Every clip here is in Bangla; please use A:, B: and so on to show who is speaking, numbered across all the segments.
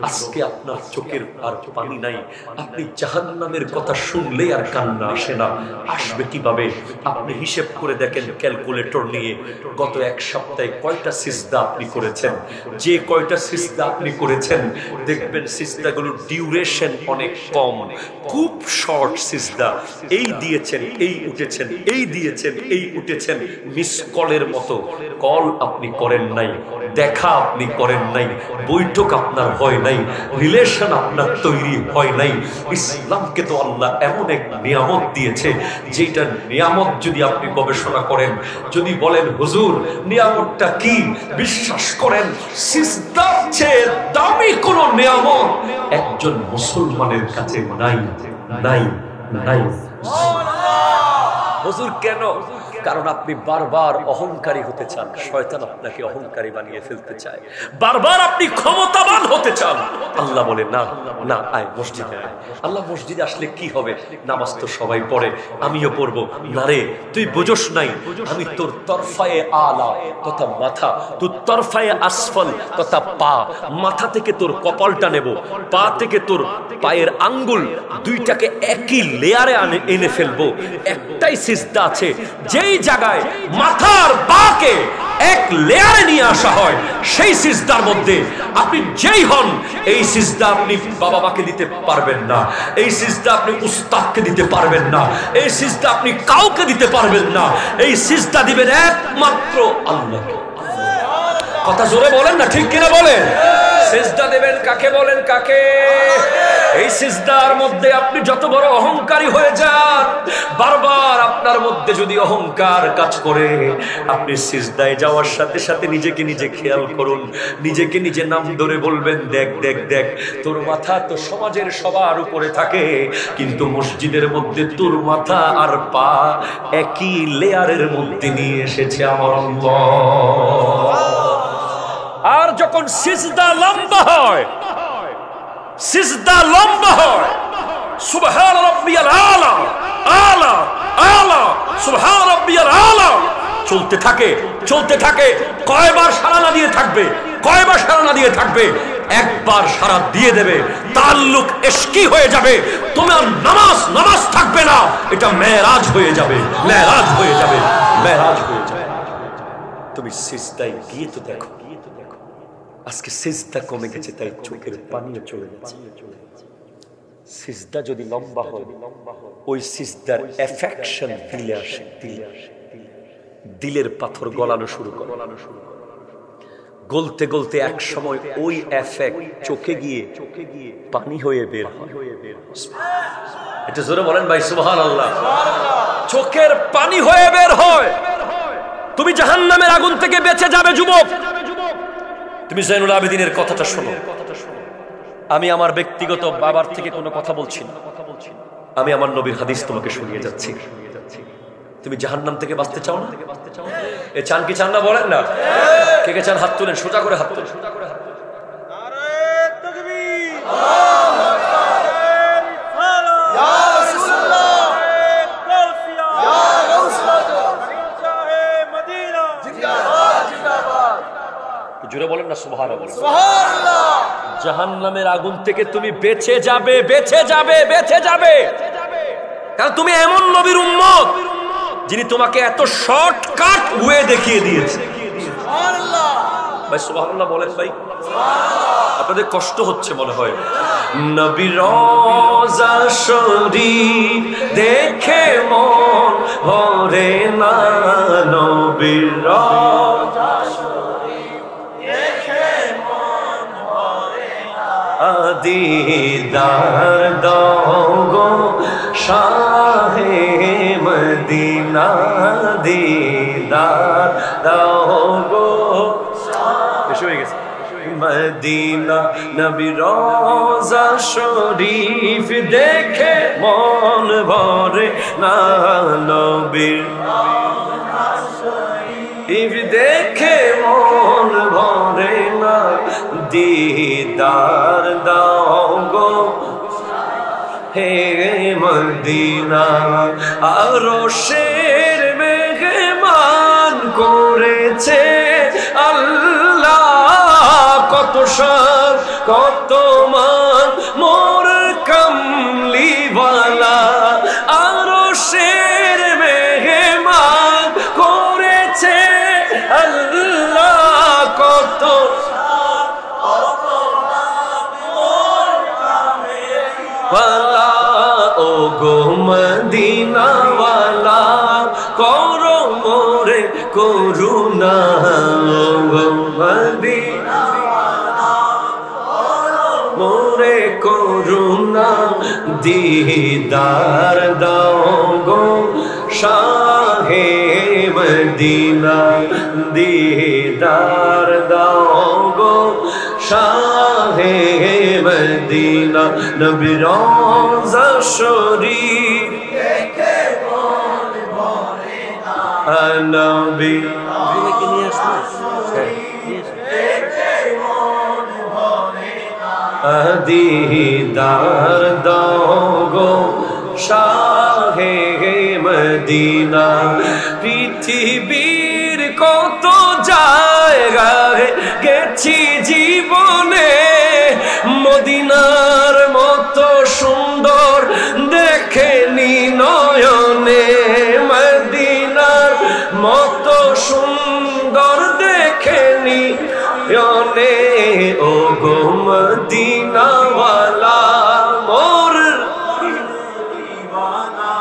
A: আজকে আপনার চোখের আর পানি নাই, আপনি জাহান্নামের কথা শুনলে আর কান্না আসে না। আসবে কিভাবে? আপনি হিসেব করে দেখেন ক্যালকুলেটর নিয়ে, গত এক সপ্তাহে কয়টা সিজদা আপনি করেছেন। যে কয়টা সিজদা আপনি করেছেন দেখবেন সিজদাগুলোর ডিউরেশন অনেক কম, খুব শর্ট সিজদা। এই দিয়েছেন, এই উঠেছেন, এই দিয়েছেন, এই উঠেছেন, মিস কলের মতো। কল আপনি করেন নাই, দেখা আপনি করেন নাই, বৈঠক আপনার হয় নাই, রিলেশন আপনার তৈরি হয় নাই। ইসলামকে তো আল্লাহ এমন এক নিয়ামত দিয়েছে, যেটা নিয়ামত যদি আপনি গবেষণা করেন, যদি বলেন হুজুর নিয়ামতটা কি, বিশ্বাস করেন সিজদার চেয়ে দামি কোনো নিয়ামত একজন মুসলমানের কাছে নাই, নাই, নাই। হুজুর কেন? কারণ আপনি বারবার অহংকারী হতে চান, শয়তান আপনাকে অহংকারী বানিয়ে ফেলতে চায়। বারবার আপনি ক্ষমতাবান হতে চান। আল্লাহ বলে না না, আয় মসজিদে আয়। আল্লাহ মসজিদে আসলে কি হবে? নামাজ তো সবাই পড়ে, আমিও পড়বো। না রে, তুই বুঝোস নাই, আমি তোর তরফায়ে আলা তথা মাথা, তোর তরফায়ে আসফল তথা পা, মাথা থেকে তোর কপালটা নেব, পা থেকে তোর পায়ের আঙ্গুল দুইটাকে একই লেয়ারে এনে ফেলবো। একটাই সিজদা আছে, যেই জায়গায় মাথার পাকে এক লেয়ারে নিয়ে আসা হয়, সেই সিজদার মধ্যে আপনি যেই হন, এই সিজদা আপনি বাবা মাকে দিতে পারবেন না, এই সিজদা আপনি উস্তাদকে দিতে পারবেন না, এই সিজদা আপনি কাউকে দিতে পারবেন না। এই সিজদা দিবেন একমাত্র আল্লাহকে। কথা জোরে বলেন না, ঠিক কিনা বলেন? সিজদা দেবেন কাকে বলেন? কাকে? এই সিজদার মধ্যে আপনি যত বড় অহংকারী হয়ে যান, বারবার আপনার মধ্যে যদি অহংকার কাজ করে, আপনি সিজদায় যাওয়ার সাথে সাথে নিজেকে নিজে খেয়াল করুন, নিজেকে নিজে নাম ধরে বলবেন, দেখ দেখ দেখ, তোর মাথা তো সমাজের সবার উপরে থাকে, কিন্তু মসজিদের মধ্যে তোর মাথা আর পা একই লেয়ারের মধ্যে নিয়ে এসেছে আমার আল্লাহ। আর যখন সিজদা লম্বা হয়, সিজদা লম্বা হয়, সুবহান রাব্বিয়াল আলা আলা আলা, সুবহান রাব্বিয়াল আলা চলতে থাকে, চলতে থাকে। কয়বার সাড়া না দিয়ে থাকবে? কয়বার সাড়া না দিয়ে থাকবে? একবার সাড়া দিয়ে দেবে, তাল্লুক ইশকি হয়ে যাবে, তোমার নামাজ নামাজ থাকবে না, এটা মেরাজ হয়ে যাবে, মেরাজ হয়ে যাবে, মেরাজ হয়ে যাবে। তুমি সিজদায় গিয়ে তো দেখো, আজকে সিজদা কমে গেছে, তাই চোখের পানিও চলে যাচ্ছে। সিজদা যদি লম্বা হয়, ওই সিজদার এফেকশন দিলে আসে, দিলের পাথর গলানো শুরু করে, গলতে গলতে এক সময় ওই এফেক্ট চোখে গিয়ে পানি হয়ে বের হয়। এটা জোরে বলেন ভাই সুবহানাল্লাহ। চোখের পানি হয়ে বের হয়। তুমি জাহান্নামের আগুন থেকে বেঁচে যাবে যুবক। তুমি জয়নুল আবেদিনের কথাটা শোনো। আমি আমার ব্যক্তিগত বাবার থেকে কোনো কথা বলছি না, আমি আমার নবীর হাদিস তোমাকে শুনিয়ে যাচ্ছি। তুমি জাহান্নাম থেকে বাঁচতে চাও না? এ চান কি চান না বলেন না? কে কে চান হাত তুলেন, সোজা করে হাত তুলেন। জোরে বলেন না সুবহানাল্লাহ। জাহান্নামের আগুন থেকে তুমি বেঁচে যাবে, বেঁচে যাবে, বেঁচে যাবে, কারণ তুমি এমন নবীর উম্মত যিনি তোমাকে এত শর্টকাট ওয়ে দেখিয়ে দিয়েছে। সুবহানাল্লাহ ভাই, সুবহানাল্লাহ বলেন ভাই। আপনাদের কষ্ট হচ্ছে মনে হয়। নবীর রওজা শরীফ দেখে মন ভরে না, নবীর রওজা दीदार दो गो शाहे मदीना, दीदार दो गो मदीना, नबी रोजा शरीफ देखे मन भरे ना, नबी शरीफ देखे मन भरे ना, दीदार दाओ गो हे मदीना। आरो शेर मेहमान করেছে আল্লাহ, কত শান কত মান মোর কামলিওয়ালা আরশের মেহমান করেছে আল্লাহ কত ওয়ালা ও গো মদিনাওয়ালা করো মোরে করুণা ও গো মদিনাওয়ালা মোরে করুণা দিদার দাও গো শাহে মদিনা দিদার দাও গো শাহে মদিনা নবী রওজা শরীফ দেখে মন ভরে না নবী কি নিয়ে আসলে দেখে মন ভরে না দিদার দাও গো শাহে মদিনা পৃথিবীর কত জায়গায় গেছি জীবনে মদিনার মতো সুন্দর দেখেনি নয়নে মদিনার মতো সুন্দর দেখেনি নয়নে ও গো মদিনাওয়ালা মোর দিওয়ানা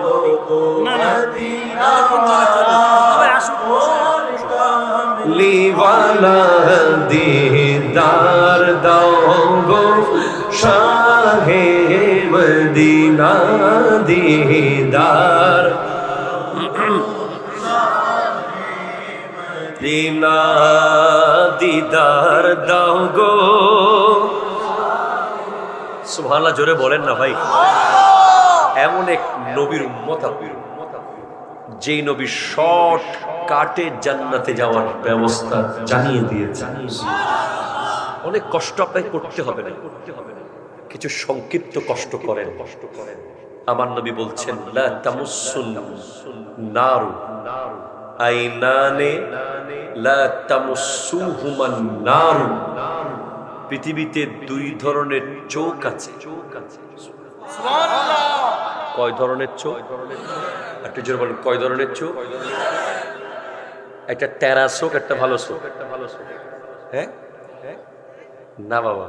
A: ও গো মদিনাওয়ালা লিওয়ালা দিদার দাও গো শাহে মদিনা দিদার দিনা দিদার দাও গো সুবহানাল্লাহ জোরে বলেন না ভাই এমন এক নবীর উম্মত যেই নবী শর্ট কাটে জান্নাতে যাওয়ার ব্যবস্থা জানিয়ে দিয়েছে অনেক কষ্ট আপনাকে করতে হবে না কিছু সংক্ষিপ্ত কষ্ট করেন আমার নবী বলছেন লা তামুসুন নারু আইনানে লা তামুসুহুমান নারু পৃথিবীতে দুই ধরনের চোখ আছে সুবহানাল্লাহ কয় ধরনের চোখ একটু জোরে বলেন কয় ধরনের চোখ একটা তেরা চোখ একটা ভালো চোখ হ্যাঁ না বাবা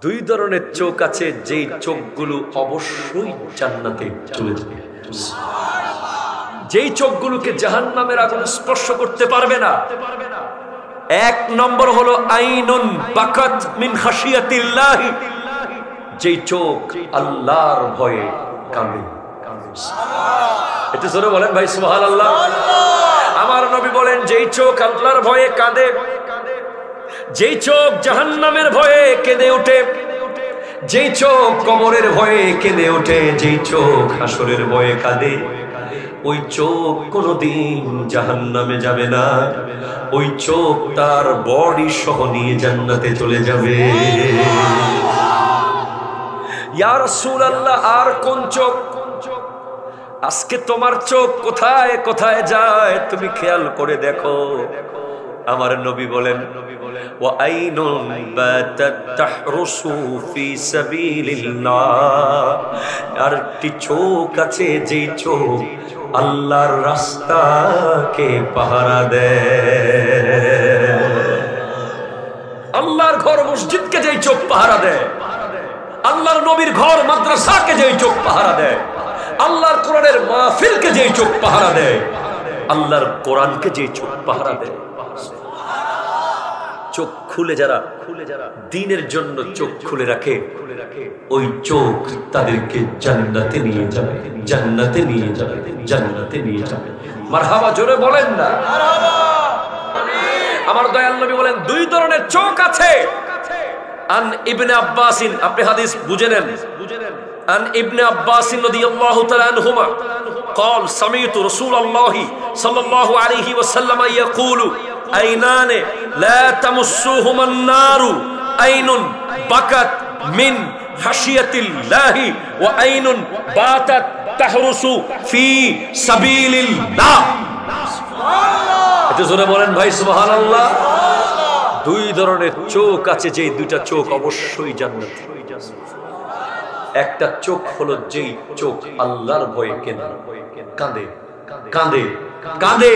A: দুই ধরনের চোখ আছে যেই চোখগুলো অবশ্যই জান্নাতে চলে যাবে যেই চোখগুলোকে জাহান্নামের আগুন স্পর্শ করতে পারবে না এক নম্বর হলো আইনুন বাকাত মিন খাশিয়াতিল্লাহি যেই চোখ আল্লাহর ভয়ে কাঁদে এটা জোরে বলেন ভাই সুবহানাল্লাহ আমার নবী বলেন যেই চোখ আল্লাহর ভয়ে কাঁদে যেই চোখ জাহান্নামের ভয়ে কেঁদে ওঠে যেই চোখ কবরের ভয়ে কেঁদে ওঠে যেই চোখ হাসরের ভয়ে কাঁদে ওই চোখ কোনোদিন জাহান্নামে যাবে না ওই চোখ তার বডি সহ নিয়ে জান্নাতে চলে যাবে ইয়া রাসূলুল্লাহ আর কোন চোখ আজকে তোমার চোখ কোথায় কোথায় যায় তুমি খেয়াল করে দেখো আমার নবী বলেন ওয়া আইনুন বাতাত তাহরুসু ফি সাবিলিল্লাহ আর একটি চোখ আছে যেই চোখ আল্লাহর রাস্তাকে পাহারা দেয় আল্লাহর ঘর মসজিদকে যেই চোখ পাহারা দেয় আল্লাহর নবীর ঘর মাদ্রাসাকে যেই চোখ পাহারা দেয় আল্লাহর কোরআনের মাহফিলকে যেই চোখ পাহারা দেয় আল্লাহর কোরআনকে যেই চোখ পাহারা দেয় চোখ খুলে যারা দ্বীনের জন্য চোখ খুলে রাখে ওই চোখ তাদেরকে জান্নাতে নিয়ে যাবে জান্নাতে নিয়ে যাবে জান্নাতে নিয়ে যাবে মারহাবা জোরে বলেন না মারহাবা আমার দয়াল নবী বলেন দুই ধরনের চোখ আছে আন ইবনে আব্বাসিন আপনি হাদিস বুঝে নেন عن ابن عباس رضي الله تعالى عنهما قال سمعت رسول الله صلى الله عليه وسلم يقول عينان لا تمسهما النار عين بكت من خشية الله وعين باتت تحرس في سبيل الله এটা জোরে বলেন ভাই সুবহানাল্লাহ দুই ধরনের চোখ আছে, যে দুইটা চোখ অবশ্যই জান্নাতি। একটা চোখ হলো যেই চোখ আল্লাহর ভয়ে কাঁদে কাঁদে কাঁদে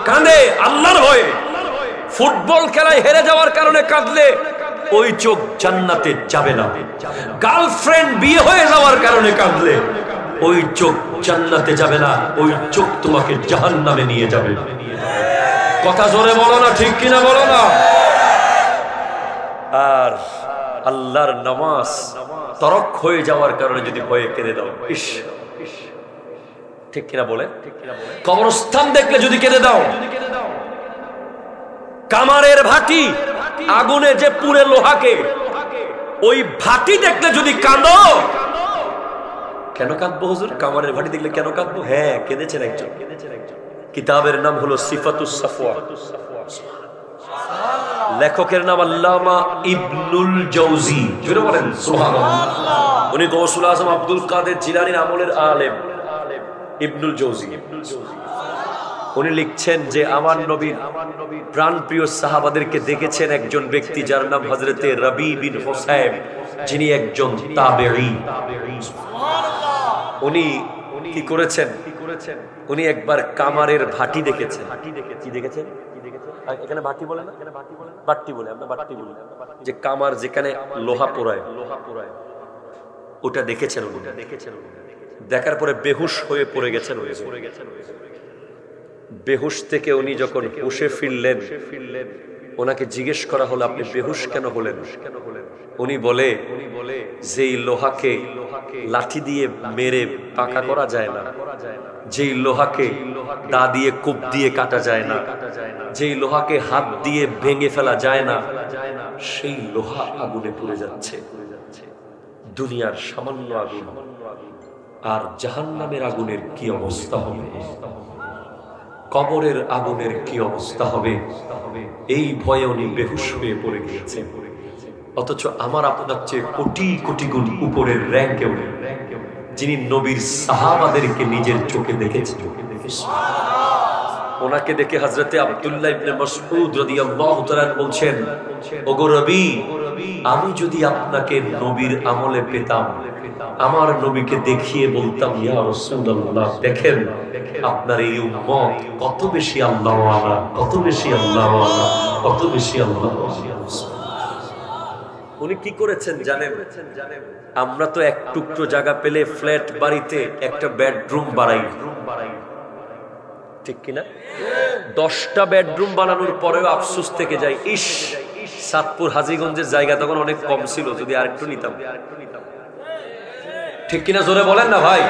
A: কাঁদে আল্লাহর ভয়ে। ফুটবল খেলায় হেরে যাওয়ার কারণে কাঁদলে ওই চোখ জান্নাতে যাবে না। গার্লফ্রেন্ড বিয়ে হয়ে যাওয়ার কারণে কাঁদলে ওই চোখ জান্নাতে যাবে না, ওই চোখ তোমাকে জাহান্নামে নিয়ে যাবে। কথা জোরে বলো না, ঠিক কিনা বলো না। আর আল্লাহর নামাজ তরক হয়ে যাওয়ার কারণে যদি ভয়ে কেঁদে দাও, ইস, ঠিক কিনা বলে। কবরস্থান দেখলে যদি কেঁদে দাও, কামারের ভাটি আগুনে যে পুড়ে লোহাকে, ওই ভাটি দেখলে যদি কাঁদো, কেন কাঁদবো হুজুর? কামারের ভাটি দেখলে কেন কাঁদবো? হ্যাঁ, কেঁদেছেন একজন। কিতাবের নাম হলো সিফাতুস সাফওয়া, লেখকের নাম আল্লামা ইবনুল জাওজি। জোরে বলেন সুবহানাল্লাহ। উনি গৌসুল আজম আব্দুল কাদের জিলানীর আমলের আলেম ইবনুল জাওজি। উনি লিখছেন যে আমার নবীর প্রাণপ্রিয় সাহাবাদেরকে দেখেছেন একজন ব্যক্তি যার নাম হযরতে রবি বিন হুসাইব, যিনি একজন তাবেঈ। উনি কি করেছেন? উনি একবার কামারের ভাটি দেখেছেন। কি দেখেছেন? এখানে ভাটি বলে না, বাট্টি বলে, আমরা বাট্টি বলি। যে কামার যেখানে লোহা পোড়ায়, ওটা দেখেছেন। দেখার পরে বেহুশ হয়ে পড়ে গেছেন। বেহুশ থেকে উনি যখন হুশে ফিরলেন, ওনাকে জিজ্ঞেস করা হলো আপনি বেহুশ কেন হলেন? উনি বলে যেই লোহাকে লাঠি দিয়ে মেরে পাকা করা যায় না, যেই লোহাকে দা দিয়ে কোপ দিয়ে কাটা যায় না, যেই লোহাকে হাত দিয়ে ভেঙে ফেলা যায় না, সেই লোহা আগুনে পুড়ে যাচ্ছে। দুনিয়ার সামান্য আগুন, আর জাহান্নামের আগুনের কি অবস্থা হবে, কবরের আগুনের কি অবস্থা হবে, এই ভয়ে উনি বেহুশ হয়ে পড়ে গিয়েছেন। অথচ আমার আপনার চেয়ে কোটি কোটি গুণ উপরের র্যাঙ্কে উনি, যিনি নবীর সাহাবাদেরকে নিজের চোখে দেখেছেন। ওনাকে দেখে হযরতে আব্দুল্লাহ ইবনে মাসউদ রাদিয়াল্লাহু তাআলা বলছেন, ওগো রবি, আমি যদি আপনাকে নবীর আমলে পেতাম, আমার নবীকে দেখিয়ে বলতাম ইয়া রাসূলুল্লাহ, দেখেন আপনার এই উম্মত কত বেশি আল্লাহওয়ালা, কত বেশি আল্লাহওয়ালা, কত বেশি আল্লাহওয়ালা। উনি কি করেছেন জানেন? আমরা তো এক টুকরো জায়গা পেলে ফ্ল্যাট বাড়িতে একটা বেডরুম বাড়াই, ঠিক কিনা? 10টা বেডরুম বানানোর পরেও আফসোস থেকে যায়, ইস, সাতপুর হাজীগঞ্জের জায়গা তখন অনেক কম ছিল, যদি আরেকটু নিতাম। ঠিক কিনা জোরে বলেন না ভাই।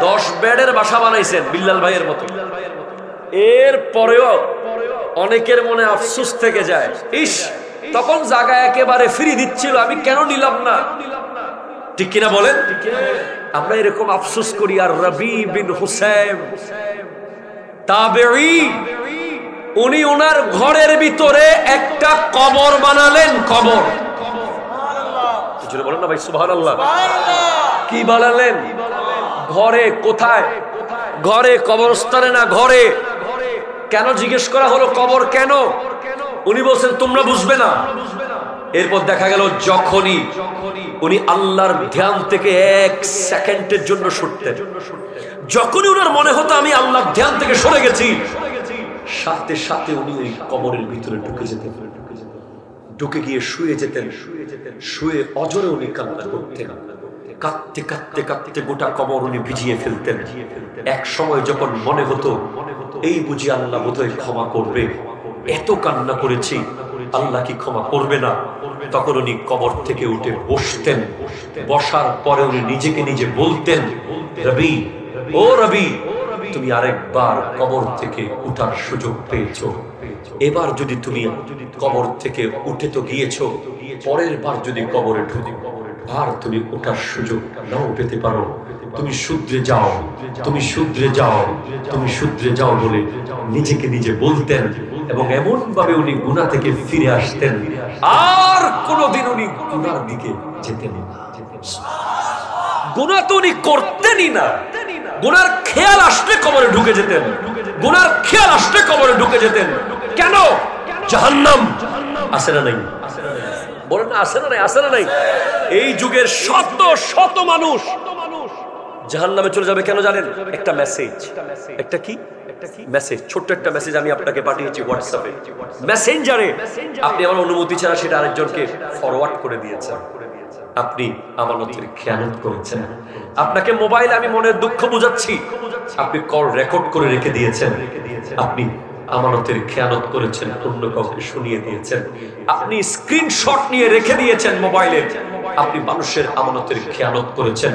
A: 10 বেডের বাসা বানাইছেন বিল্লাল ভাইয়ের মতো, এর পরেও অনেকের মনে আফসোস থেকে যায়, ইস, তখন জায়গা একেবারে ফ্রি দিচ্ছিল, আমি কেন নিলাম না? ঠিক কিনা বলেন? আমরা এরকম আফসোস করি। আর রবি বিন হুসাইব তাবেঈ, উনি ওনার ঘরের ভিতরে একটা কবর বানালেন। কবর, বলেন না ভাই সুবহানাল্লাহ। কি বানালেন? ঘরে। কোথায়? ঘরে, কবরস্থানে না, ঘরে। কেন জিজ্ঞেস করা হলো কবর কেন? উনি বলছেন তোমরা বুঝবে না। এরপর দেখা গেল যখনই উনি আল্লাহর ধ্যান থেকে 1 সেকেন্ডের জন্য সরতেন, যখনই ওনার মনে হতো আমি আল্লাহর ধ্যান থেকে সরে গেছি, সাথে সাথে উনি ওই কবরের ভিতরে ঢুকে যেতেন, ঢুকে গিয়ে শুয়ে যেতেন। শুয়ে অজরে উনি কান্না করতেন, কাঁদতে কাঁদতে কাঁদতে গোটা কবর উনি ভিজিয়ে ফেলতেন। এক সময় যখন মনে হতো এই বুঝি আল্লাহ বোধহয় ক্ষমা করবে, এত কান্না করেছি, আল্লাহ কি ক্ষমা করবে না, তখন উনি কবর থেকে উঠে বসতেন। বসার পরে উনি নিজেকে নিজে বলতেন, রবি, ও রবি, তুমি আরেকবার কবর থেকে উঠার সুযোগ পেয়েছো, এবার যদি তুমি কবর থেকে উঠে তো গিয়েছো, পরের বার যদি কবরে ঢুকো আর তুমি ওঠার সুযোগ নাও পেতে পারো, তুমি শুধরে যাও, তুমি শুধরে যাও, তুমি শুধরে যাও বলে নিজেকে নিজে বলতেন। এবং এমন ভাবে উনি গুনাহ থেকে ফিরে আসতেন, আর কোনোদিন উনি গুনার দিকে যেতেন না। গুনাহ তো উনি করতেনই না, গুনার খেয়াল আসলে কবরে ঢুকে যেতেন, গুনার খেয়াল আসলে কবরে ঢুকে যেতেন। কেন? জাহান্নাম আছে না নাই? বলেন না আছে না নাই? আছে না নাই? এই যুগের শত শত মানুষ জাহান্নামে চলে যাবে কেন জানেন? একটা মেসেজ, একটা কি মেসেজ, ছোট্ট একটা মেসেজ আমি আপনাকে পাঠিয়েছি হোয়াটসঅ্যাপে, মেসেঞ্জারে। আপনি আমার অনুমতি ছাড়া সেটা আরেকজনকে ফরওয়ার্ড করে দিয়েছেন। আপনি আমানতের খেয়ানত করেছেন। আপনাকে মোবাইলে আমি মনের দুঃখ বুঝাচ্ছি, আপনি কল রেকর্ড করে রেখে দিয়েছেন। আপনি আমানতের খেয়ানত করেছেন, অন্য কাউকে শুনিয়ে দিয়েছেন। আপনি স্ক্রিনশট নিয়ে রেখে দিয়েছেন মোবাইলে। আপনি মানুষের আমানতের খেয়ানত করেছেন।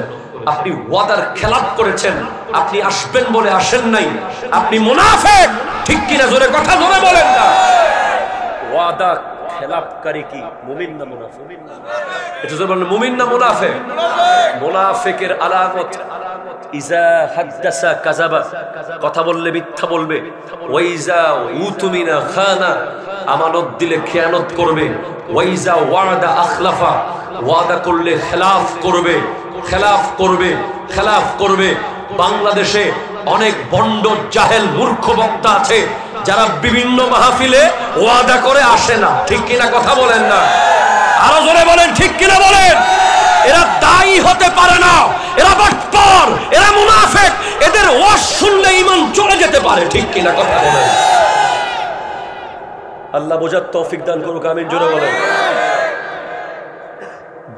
A: আপনি ওয়াদার খেলাপ করেছেন। আপনি আসবেন বলে আসেন নাই। আপনি মুনাফিক, ঠিক কিনা? জোরে কথা জোরে বলেন না। ওয়াদা খেলাপকারী কি মুমিন না মুনাফিক? এটা জোরে বলেন, মুমিন না মুনাফিক? মুনাফিকের আলামত ইজা হাদাসা কাযাবা, কথা বললে মিথ্যা বলবে। ওয়াইজা উতুমিনা খানা, আমানত দিলে খেয়ানত করবে। ওয়াইজা ওয়াদা আখলাফা, ওয়াদা করলে খেলাফ করবে, খেলাফ করবে, খেলাফ করবে। বাংলাদেশে অনেক ভণ্ড জাহেল মূর্খ বক্তা আছে যারা বিভিন্ন মাহফিলে ওয়াদা করে আসে না, ঠিক কিনা? কথা বলেন না, আরো জোরে বলেন, ঠিক কিনা বলেন? এরা দায়ী হতে পারে না, এরা বাটপার, এরা মুনাফিক। এদের ওয়াজ শুনলে ঈমান চলে যেতে পারে, ঠিক কিনা? কথা বলেন। আল্লাহ বোঝার তৌফিক দান করুক, আমিন জোরে বলেন।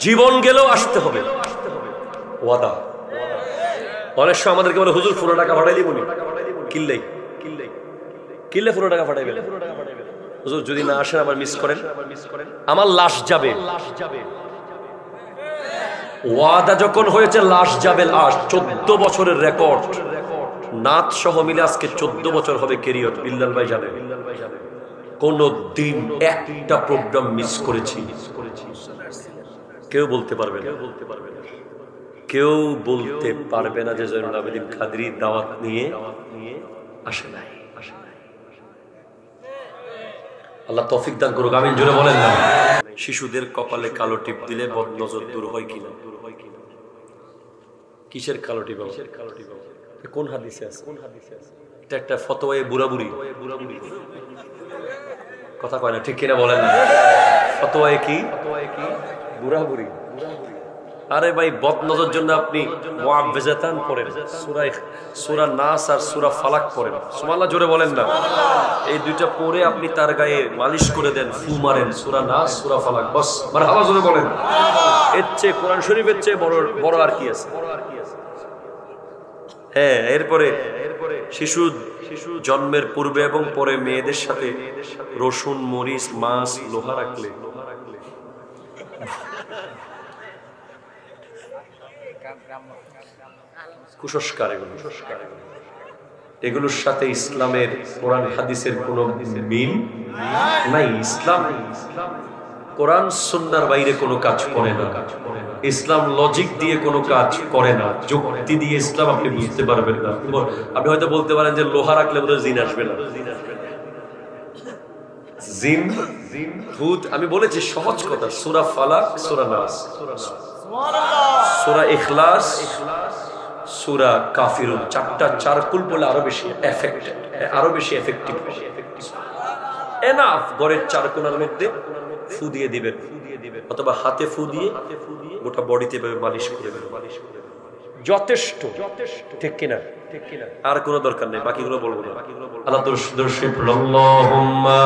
A: জীবন গেলেও আসতে হবে ওয়াদা। অনেক সময় আমাদেরকে বলে, হুজুর 15 টাকা পাঠাই দিবনি, কিনলেই কিনলে 15 টাকা পাঠাইবেন। হুজুর যদি না আসেন আবার মিস করেন, আমার লাশ যাবে। ওয়াদা যখন হয়েছে লাশ যাবে, লাশ। 14 বছরের রেকর্ড, নাত সহ মিলে আজকে 14 বছর হবে ক্যারিয়ার। বিল্লাল ভাই জানে কোন দিন একটা প্রোগ্রাম মিস করেছি? কেউ বলতে পারবে না, কেউ বলতে পারবে না যে জয়নুল আবেদিন কাদরী দাওয়াত নিয়ে আসে নাই। আল্লাহ তৌফিক দান করুক, আমিন জোরে বলেন না। শিশুদের কপালে কালো টিপ দিলে বদনজর দূর হয় কিনা? কিসের কালো টিপ? কোন হাদিসে আছে? এটা একটা ফতোয়ায়ে বুড়াবুড়ি, কথা কয় না, ঠিক কিনা বলেন না? ফতোয়ায়ে কি? বুড়াবুড়ি। আরে ভাই, বদনজর জন্য আপনি মুআওযাতান পড়েন, সূরা নাস আর সূরা ফালাক পড়েন। সুবহানাল্লাহ জোরে বলেন না। এই দুইটা পড়ে আপনি তার গায়ে মালিশ করে দেন, ফু মারেন, সূরা নাস সূরা ফালাক, বাস। মারহাবা জোরে বলেন। এর চেয়ে কোরআন শরীফের চেয়ে বড় আর কি আছে? হ্যাঁ, এরপরে শিশু জন্মের পূর্বে এবং পরে মেয়েদের সাথে রসুন, মরিচ, মাছ, লোহা রাখলে কুসংস্কার। এগুলোর সাথে ইসলামের কোরআন হাদিসের কোন মিল নাই। ইসলাম কোরআন সুন্নাহর বাইরে কোনো কাজ করে না। ইসলাম লজিক দিয়ে কোনো কাজ করে না, যুক্তি দিয়ে ইসলাম আপনি বুঝতে পারবেন না। আপনি হয়তো বলতে পারেন যে লোহা রাখলে বোধহয় জিন আসবে না। জিন, ভূত, আমি বলেছি সহজ কথা। সূরা ফালাক, সূরা নাস, সূরা ইখলাস, সূরা কাফিরুন, চারকুল বলে আরো বেশি এফেক্টিভ। এনাফ ঘরের চার কোণার মধ্যে ফু দিয়ে দিবেন, অথবা হাতে ফু দিয়ে গোটা বডিতে মালিশ করে দেবেন, যথেষ্ট। ঠিক কিনা? আর কোনো দরকার নেই, বাকিগুলো বলবো না। আল্লাহ দর্শক আল্লাহুম্মা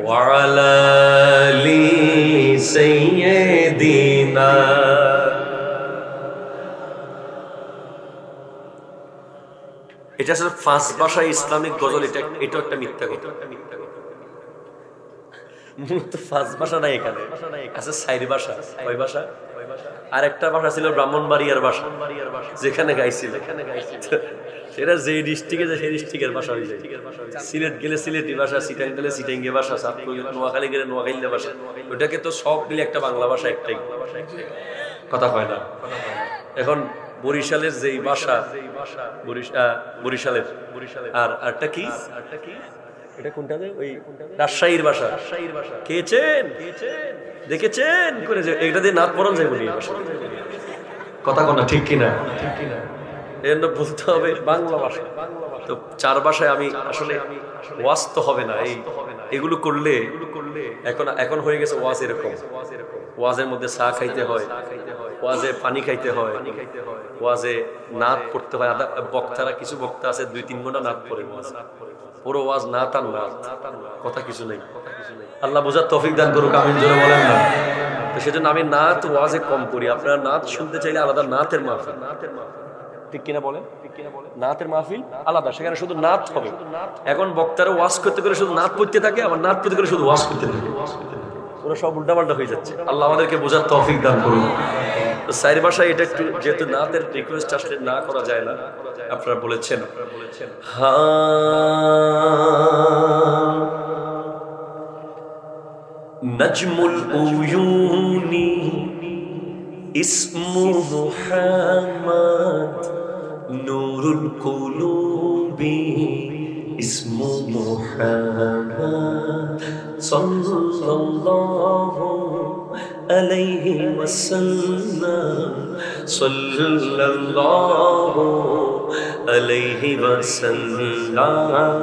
A: ওয়ালা আলি সাইয়্যিদিনা। এটা আসলে ফার্স্ট ভাষায় ইসলামিক গজল। এটা একটা মিথ্যা কথা। মূলত ফার্স্ট ভাষা নাই এখানে, আছে সাইরি ভাষা। ওই ভাষা আর একটা ভাষা ছিল ব্রাহ্মণবাড়িয়ার ভাষা, যেখানে গাইছিল। সেটা যে ডিস্ট্রিক্টে যায় সেই ডিস্ট্রিক্টের ভাষা হয়ে যায়। সিলেট গেলে সিলেটি ভাষা, সিটাং গেলে সিটাঙ্গি ভাষা, নোয়াখালী গেলে নোয়াখালী ভাষা। ওইটাকে তো সব মিলে একটা বাংলা ভাষা, একটাই। কথা হয় না। এখন বরিশালের যেই ভাষা, বরিশালের আর একটা কি এটা কোনটা ওই রাজশাহীর ভাষা খেয়েছেন দেখেছেন করে যে এটা দিয়ে নাচ পড়ান যাবে কথা কোনটা ঠিক কিনা এর জন্য বলতে হবে বাংলা ভাষা তো চার ভাষায় আমি আসলে ওয়াজ তো হবে না এগুলো করলে এখন হয়ে গেছে ওয়াজ এরকম ওয়াজের মধ্যে চা খাইতে হয় ওয়াজে পানি খাইতে হয় ওয়াজে নাচ পড়তে হয় বক্তারা কিছু বক্তা আছে 2-3 ঘন্টা নাচ পড়ে পুরো ওয়াজ নাচ আর নাচ কথা কিছু নেই আল্লাহ বোঝার তৌফিক দান করুক আমিন জোরে বলেন না তো সেজন্য আমি নাচ ওয়াজে কম করি আপনারা নাচ শুনতে চাইলে আলাদা নাচের মাহফিল ঠিক কিনা বলেন নাচের মাহফিল আলাদা সেখানে শুধু নাচ হবে এখন বক্তারা ওয়াজ করতে করে শুধু নাচ পড়তে থাকে আবার নাচ পড়তে করে শুধু ওয়াজ করতে থাকে ওরা সব উল্টাপাল্টা হয়ে যাচ্ছে আল্লাহ আমাদেরকে বোঝার তৌফিক দান করুন তো চার ভাষায় এটা একটু যেহেতু নাচের রিকোয়েস্ট আসলে না করা যায় না আপনারা বলেছেন নাজমুল উয়ুনি ইসমু মুহাম্মদ নূরুল কুলুবি ইসমু মুহাম্মদ সাল্লাল্লাহু আলাইহি ওয়াসাল্লাম সাল্লাল্লাহু আলাইহি ওয়াসাল্লাম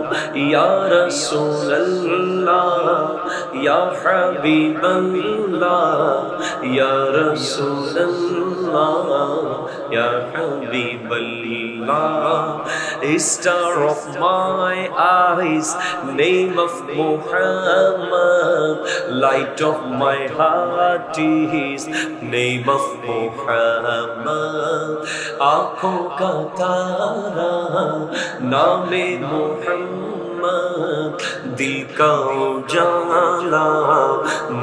A: ইয়া রাসূলুল্লাহ ইয়া হাবিবাল্লাহ ইয়া রাসূলুল্লাহ ইয়া হাবিবাল্লাহ star of my eyes name of Muhammad light of my heart is name of Muhammad aankhon ka tara naame Muhammad dil ka ujala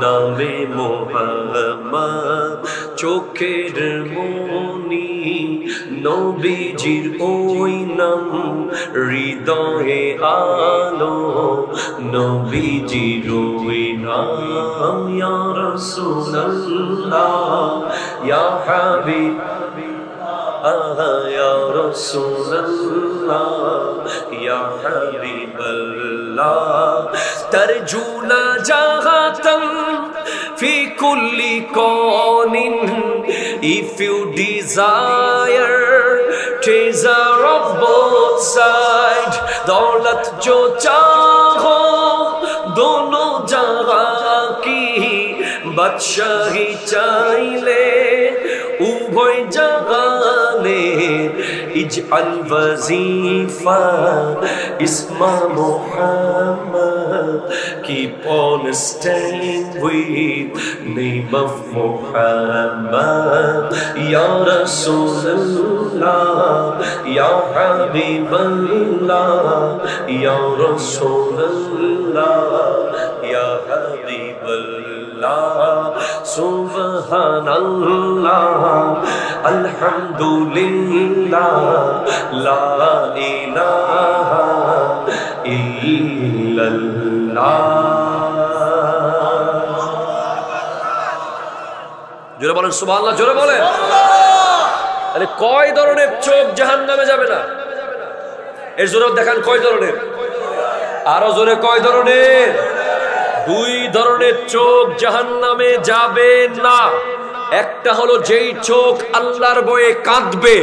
A: naame Muhammad chokher moni নবীজির ওই নাম হৃদয়ে আলো নবীজির ওই নাম ইয়া রাসূলুল্লাহ ইয়া হাবিব ইয়া রাসূলুল্লাহ ইয়া হাবিবাল্লাহ তারজুনা জাহাতাম fi kulli qawnin if you desire treasure of both sides daulat jo chaho dono jahan ki badshaahi chaile ubhoy jahane ij'al wazifa isma Muhammad keep on staying with name of Muhammad ya Rasulullah ya Habiballah ya Rasulullah ya Habiballah subhanallah alhamdulillah la ilaha illallah জোরে বলেন সুবহানাল্লাহ জোরে বলেন তাহলে কয় ধরনের চোখ জাহান্নামে যাবে না এর জোরে দেখান কয় ধরনের আরো জোরে কয় ধরনের 2 ধরনের চোখ জাহান্নামে যাবে না একটা হলো যেই চোখ আল্লাহর ভয়ে কাঁদবে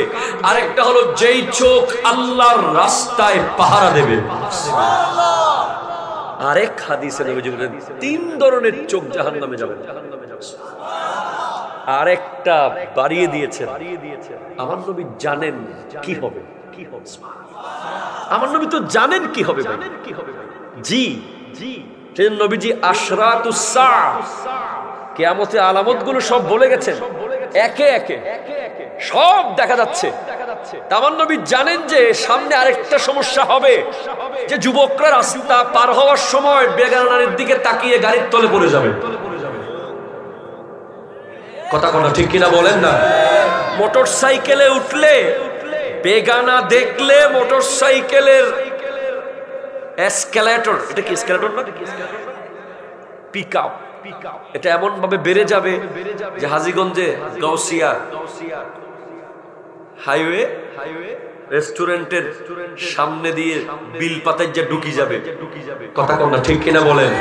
A: আর একটা হলো যেই চোখ আল্লাহর রাস্তায় পাহারা দেবে সুবহানাল্লাহ আরেক হাদিসে নবীজি বলেন 3 ধরনের চোখ জাহান্নামে যাবে না আরেকটা বাড়িয়ে দিয়েছেন আমার নবী জানেন কি হবে আমার নবী তো জানেন কি হবে ভাই জি সেদিন নবীজি আশরাতুস সাআ কিয়ামতের আলামতগুলো সব বলে গেছেন একে একে সব দেখা যাচ্ছে আমার নবী জানেন যে সামনে আরেকটা সমস্যা হবে যে যুবকরা রাস্তা পার হওয়ার সময় বেগানার দিকে তাকিয়ে গাড়ির তলে পড়ে যাবে কথা কোন ঠিক কিনা বলেন না মোটরসাইকেলে উঠলে বেগানা দেখলে মোটরসাইকেলের এসকেলেটর এটা কি এসকেলেটর না পিকআপ এটা এমন ভাবে বেড়ে যাবে যে হাজীগঞ্জে গাউসিয়া হাইওয়ে রেস্টুরেন্টের সামনে দিয়ে বিল পাতের যে ঢুকি যাবে, কথা কন না ঠিক কিনা বলেন?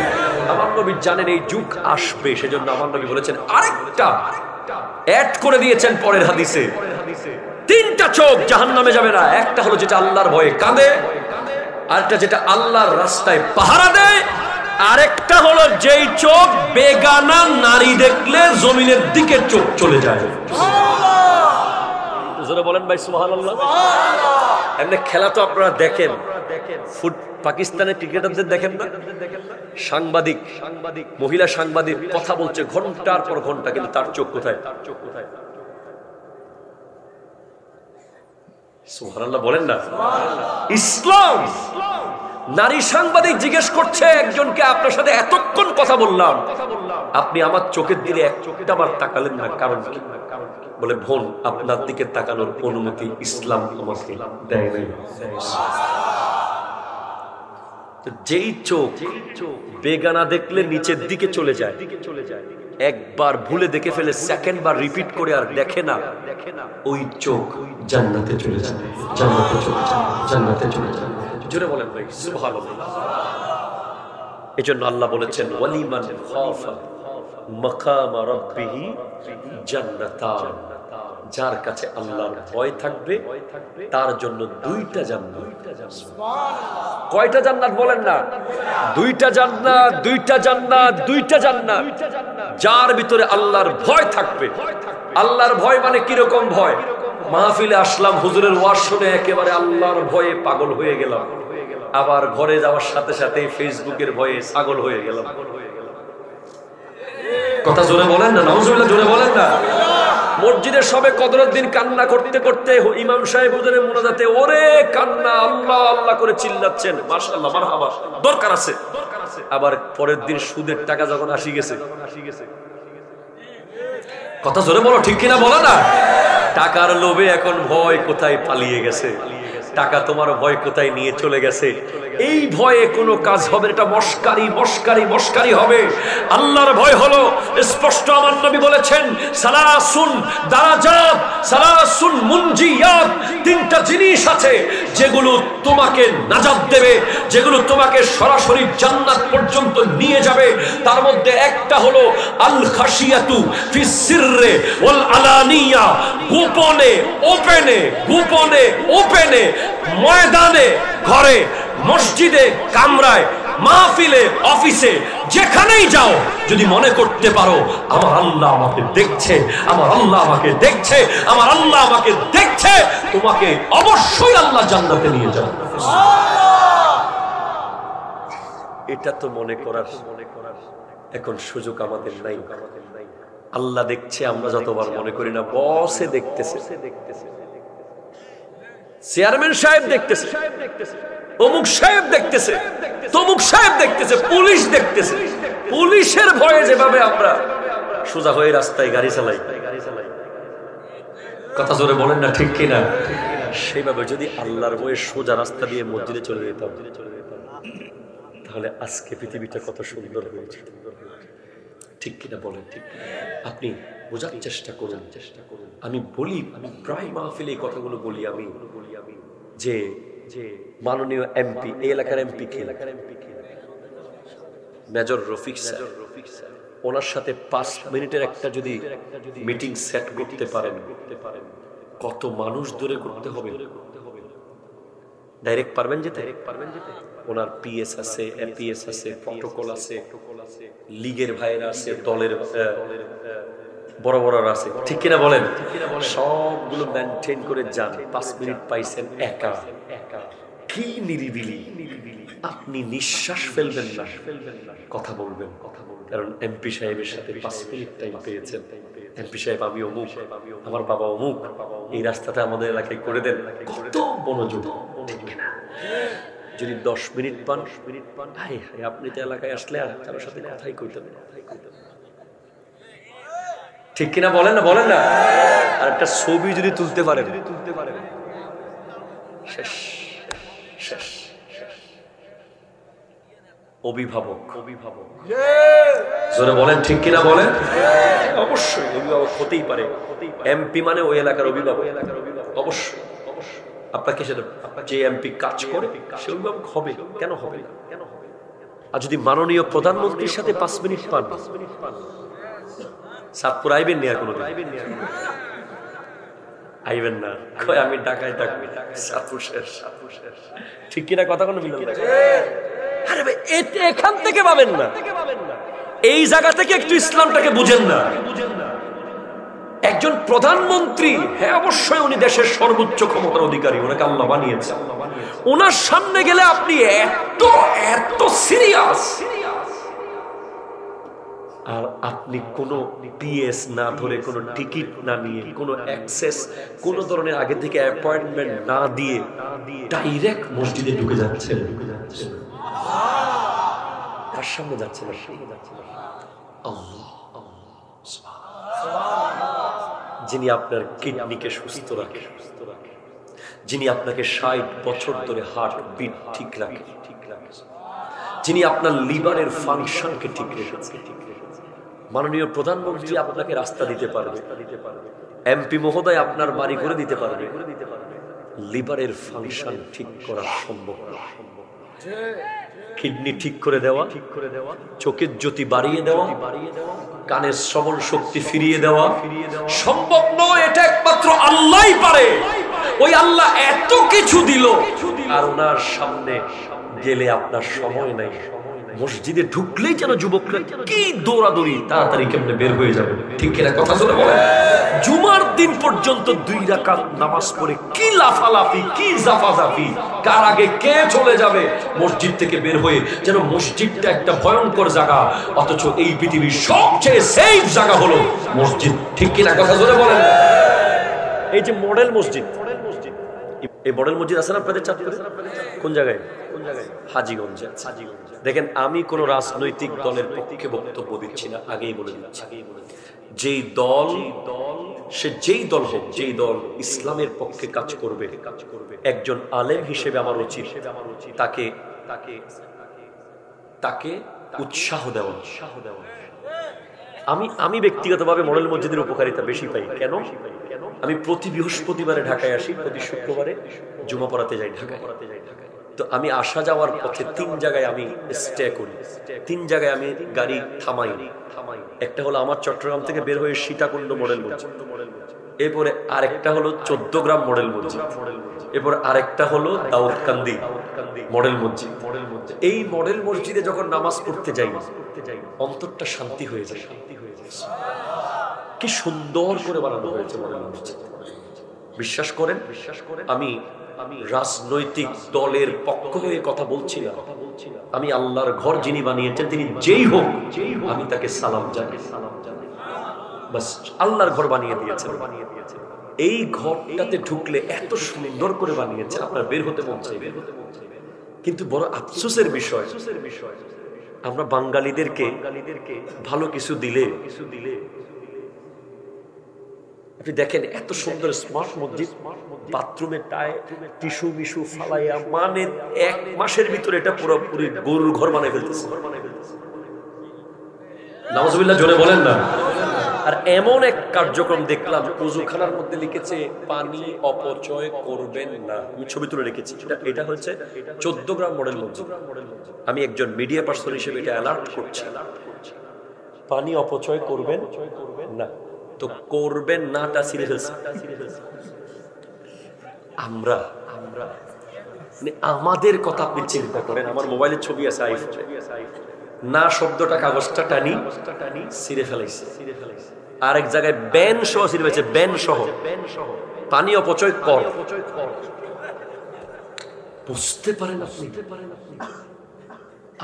A: আমার নবী জানেন এই যুগ আসবে, সেজন্য আমার নবী বলেছেন আরেকটা অ্যাড করে দিয়েছেন পরের হাদিসে, তিনটা চোখ জাহান্নামে যাবে না। একটা হলো যেটা আল্লাহর ভয়ে কাঁদে, আরেকটা যেটা আল্লাহর রাস্তায় পাহারা দেয়, আরেকটা হলো যেই চোখ বেগানা নারী দেখলে জমিনের দিকে চোখ চলে যায়। বলেন ভাই সুবহানাল্লাহ। এমনি খেলা তো আপনারা দেখেন, পাকিস্তানের ক্রিকেটারদের দেখেন না, সাংবাদিক মহিলা সাংবাদিক কথা বলছে ঘন্টার পর ঘন্টা, কিন্তু তার চোখ কোথায়? সুবহানাল্লাহ বলেন না। ইসলাম নারী সাংবাদিক জিজ্ঞেস করছে একজনকে, আপনার সাথে এতক্ষণ কথা বললাম, আপনি আমার চোখের দিকে একটা বার তাকালেন না, কারণ কি? বলে বোন, আপনার দিকে তাকানোর অনুমতি ইসলাম আমাকে দেয় নাই। যেই চোখ বেগানা দেখলে নিচের দিকে চলে যায়, একবার ভুলে দেখে ফেলে সেকেন্ড বার রিপিট করে আর দেখে না, ওই চোখ জান্নাতে চলে যায়, জান্নাতে চলে যায়, জান্নাতে চলে যায়। জোরে বলেন ভাই সুবহানাল্লাহ। এজন্য আল্লাহ বলেছেন ওয়ালিমান খাফা মাকাম রাব্বিহি জান্নাতান, যার কাছে আল্লাহর ভয় থাকবে তার জন্য দুইটা জান্নাত। কয়টা জান্নাত বলেন না? দুইটা জান্নাত, দুইটা জান্নাত, দুইটা জান্নাত। যার ভিতরে আল্লাহর ভয় থাকবে। আল্লাহর ভয় মানে কিরকম ভয়? মাহফিলে আসলাম, হুজুরের ওয়াজ শুনে একেবারে আল্লাহর ভয়ে পাগল হয়ে গেলাম, আবার ঘরে যাওয়ার সাথে সাথে ফেসবুকের ভয়ে ছাগল হয়ে গেলাম। কথা জোরে বলেন না, নাউজুবিল্লাহ জোরে বলেন না। মসজিদের সবে কদরের দিন কান্না করতে করতে ইমাম সাহেব হুজুরের মুনাজাতে ওরে কান্না, আল্লাহ আল্লাহ করে চিল্লাচ্ছেন, মাশাআল্লাহ মারহাবা, দরকার আছে। আবার পরের দিন সুদের টাকা যখন আসি গেছে, কথা জোরে বলো ঠিক কিনা বলো না। টাকার লোভে এখন ভয় কোথায় পালিয়ে গেছে, টাকা তোমার ভয় কোথায় নিয়ে চলে গেছে। এই ভয়ে কোনো কাজ হবে না, এটা মস্কারি মস্কারি মস্কারি হবে। আল্লাহর ভয় হলো স্পষ্ট আমার নবী বলেছেন সালাসুন দারাজাত সালাসুন মুনজিয়াত, তিনটা জিনিস আছে যেগুলো তোমাকে নাজাত দেবে, যেগুলো তোমাকে সরাসরি জান্নাত পর্যন্ত নিয়ে যাবে। তার মধ্যে একটা হলো আল খাশিয়াতু ফিস সিররে ওয়াল আলানিয়া, গোপনে ওপেনে, গোপনে ওপেনে, ময়দানে, ঘরে, মসজিদে, কামরায়, মাহফিলে, অফিসে, যেখানেই যাও, যদি মনে করতে পারো আমার আল্লাহ আমাকে দেখছে, আমার আল্লাহ আমাকে দেখছে, আমার আল্লাহ আমাকে দেখছে, তোমাকে অবশ্যই আল্লাহ জান্নাতে নিয়ে যাবে। এটা তো মনে করার এখন সুযোগ আমাদের নাই। আল্লাহ দেখছে, আমরা যতবার মনে করি না বসে দেখতেছে, চেয়ারম্যান সাহেব দেখতেছে, অমুক সাহেব দেখতেছে, তমুক সাহেব দেখতেছে, পুলিশ দেখতেছে। পুলিশের ভয়ে যেভাবে আমরা সোজা হয়ে রাস্তায় গাড়ি চালাই, কথা জোরে বলেন না ঠিক কিনা, সেইভাবে যদি আল্লাহর ভয়ে সোজা রাস্তা দিয়ে মসজিদে চলে যেতাম, তাহলে আজকে পৃথিবীটা কত সুন্দর হয়েছে, ঠিক কিনা বলেন? ঠিক। আপনি বোঝার চেষ্টা করুন, চেষ্টা করুন। আমি বলি, আমি প্রায় মাহফিলে এই কথাগুলো বলি, আমি যে মাননীয় এমপি, এই এলাকার এমপি কে, মেজর রফিক স্যার, ওনার সাথে 5 মিনিটের একটা যদি মিটিং সেট করতে পারেন, কত মানুষ দূরে করতে হবে, ডাইরেক্ট পারবেন যেতে? ওনার পিএস আছে, এপিএস আছে, প্রটোকল আছে, লীগের ভাইয়েরা আছে, দলের বড় বড়রা আছে, ঠিক কিনা বলেন? সবগুলো মেনটেন করে যান। 5 মিনিট পাইছেন একা, কি নিরিবিলি, আপনি নিঃশ্বাস ফেলবেন না, কথা বলবেন, কারণ এমপি সাহেবের সাথে 5 মিনিট টাইম পেয়েছেন। এমপি সাহেব আমি অমুক, আমার বাবা অমুক, এই রাস্তাটা আমাদের এলাকায় করে দেন, কত মনোযোগ, ঠিক কিনা? যদি 10 মিনিট পান, হাই হাই, আপনি তো এলাকায় আসলে আর কারোর সাথে কথাই কইতেন না, ঠিক কিনা বলেন না? বলেন না। আর একটা ছবি যদি তুলতে পারেন, শেষ শেষ। অভিভাবক, অভিভাবক জোরে বলেন ঠিক কিনা বলেন? অবশ্যই অভিভাবক হতেই পারে। এমপি মানে ওই এলাকার অভিভাবক, অবশ্যই। আপনাকে সেটা যে এমপি কাজ করে সে অভিভাবক হবে, কেন হবে না? আর যদি মাননীয় প্রধানমন্ত্রীর সাথে 5 মিনিট পান, সাতপুর আইবেন নি? আর কোনোদিন আইবেন না? আমি ঢাকায় থাকবি, সাতপুর শেষ। ঠিক কিনা কথা? কোনো বিলম্ব? আরে ভাই, এখান থেকে পাবেন না, এই জায়গা থেকে একটু ইসলামটাকে বুঝেন না। একজন প্রধানমন্ত্রী, হ্যাঁ অবশ্যই উনি দেশের সর্বোচ্চ ক্ষমতার অধিকারী, ওনাকে আল্লাহ বানিয়েছে। ওনার সামনে গেলে আপনি এত এত সিরিয়াস, আর আপনি কোনো পিএস না ধরে, কোনো টিকিট না নিয়ে, কোনো অ্যাক্সেস, কোনো ধরনের আগে থেকে অ্যাপয়েন্টমেন্ট না দিয়ে ডাইরেক্ট মসজিদে ঢুকে যাচ্ছেন। কার সামনে যাচ্ছেন? আল্লাহ, যিনি আপনার কিডনিকে সুস্থ রাখে, যিনি আপনাকে 60 বছর ধরে হার্ট বিট ঠিক রাখে, যিনি আপনার লিভারের ফাংশনকে ঠিক রেখেছে। মাননীয় প্রধানমন্ত্রী আপনাকে রাস্তা দিতে পারবে, এমপি মহোদয় আপনার বাড়ি করে দিতে পারবে, লিভারের ফাংশন ঠিক করা সম্ভব না। কিডনি ঠিক করে দেওয়া, চোখের জ্যোতি বাড়িয়ে দেওয়া, কানের শ্রবণ শক্তি ফিরিয়ে দেওয়া সম্ভব নয়। এটা একমাত্র আল্লাহই পারে। ওই আল্লাহ এত কিছু দিল, আর ওনার সামনে গেলে আপনার সময় নাই। মসজিদে ঢুকলেই যেন যুবকরা কি দৌড়াদৌড়ি, তাড়াতাড়ি কেমনে বের হয়ে যাবে। ঠিক কিনা কথা শুনে বলে? জুমার দিন পর্যন্ত 2 রাকাত নামাজ পড়ে কি লাফালাফি, কি জাফাজাফি, কার আগে কে চলে যাবে মসজিদ থেকে বের হয়ে, যেন মসজিদটা একটা ভয়ঙ্কর জায়গা, অথচ এই পৃথিবীর সবচেয়ে সেফ জায়গা হলো মসজিদ। ঠিক কিনা কথা শুনে বলেন? এই যে মডেল মসজিদ, এই মডেল মসজিদ আছে না আপনাদের চাঁদপুরে? কোন জায়গায়? হাজীগঞ্জে। দেখেন, আমি কোন রাজনৈতিক দলের পক্ষে বক্তব্য দিচ্ছি না, আগেই বলে দিচ্ছি। যেই দল, সে যেই দল হোক, যেই দল ইসলামের পক্ষে কাজ করবে, একজন আলেম হিসেবে আমার উচিত তাকে উৎসাহ দেওয়া। আমি ব্যক্তিগতভাবে মডেল মসজিদের উপকারিতা বেশি পাই। কেন? আমি প্রতি বৃহস্পতিবারে ঢাকায় আসি, প্রতি শুক্রবারে জুমা পড়াতে যাই ঢাকায়। তো আমি আসা যাওয়ার পথে 3 জায়গায় আমি স্টে করি, 3 জায়গায় আমি গাড়ি থামাই। একটা হলো আমার চট্টগ্রাম থেকে বের হয়ে সীতাকুণ্ড মডেল মসজিদ, এরপরে আরেকটা হলো 14 গ্রাম মডেল মসজিদ, এরপর আরেকটা হলো দাউদকান্দি মডেল মসজিদ। এই মডেল মসজিদে যখন নামাজ পড়তে যাই, অন্তরটা শান্তি হয়ে যায়। কি সুন্দর করে বানানো হয়েছে মডেল মসজিদ। বিশ্বাস করেন, আমি রাজনৈতিক দলের পক্ষ হয়ে কথা বলছি না। আমি আল্লাহর ঘর যিনি বানিয়েছেন, তিনি যেই হোক, আমি তাকে সালাম জানাই। বাস, আল্লাহর ঘর বানিয়ে দিয়েছেন। এই ঘরটাতে ঢুকলে এত সুন্দর করে বানিয়েছে, আপনার বের হতে মন চাইবে। কিন্তু বড় আফসোসের বিষয়, আমরা বাঙালিদেরকে ভালো কিছু দিলে, আপনি দেখেন এত সুন্দর স্মার্ট মসজিদ, বাথরুমে টিস্যু মিশু ফালাইয়া, মানে 1 মাসের ভিতরে এটা পুরোপুরি গরুর ঘর বানিয়ে ফেলতেছে। নাউজুবিল্লাহ, জোরে বলেন না। আর এমন এক কার্যক্রম দেখলাম, ওযুখানার মধ্যে লিখেছে পানি অপচয় করবেন না। আমি ছবি তুলে রেখেছি। এটা হচ্ছে 14 গ্রাম মডেল মসজিদ। আমি একজন মিডিয়া পার্সন হিসেবে এটা অ্যালার্ট করছি, পানি অপচয় করবেন না। তো করবেন নাটা ছিঁড়ে ফেলছে। আমরা আমাদের কথা আপনি চিন্তা করেন। আমার মোবাইলের ছবি আছে, আইফোনে না শব্দটা, কাগজটা টানি ছিঁড়ে ফেলাইছে। আরেক জায়গায় ব্যান সহ ছিঁড়ে ফেলেছে, ব্যান সহ, পানি অপচয় কর। বুঝতে পারেন আপনি?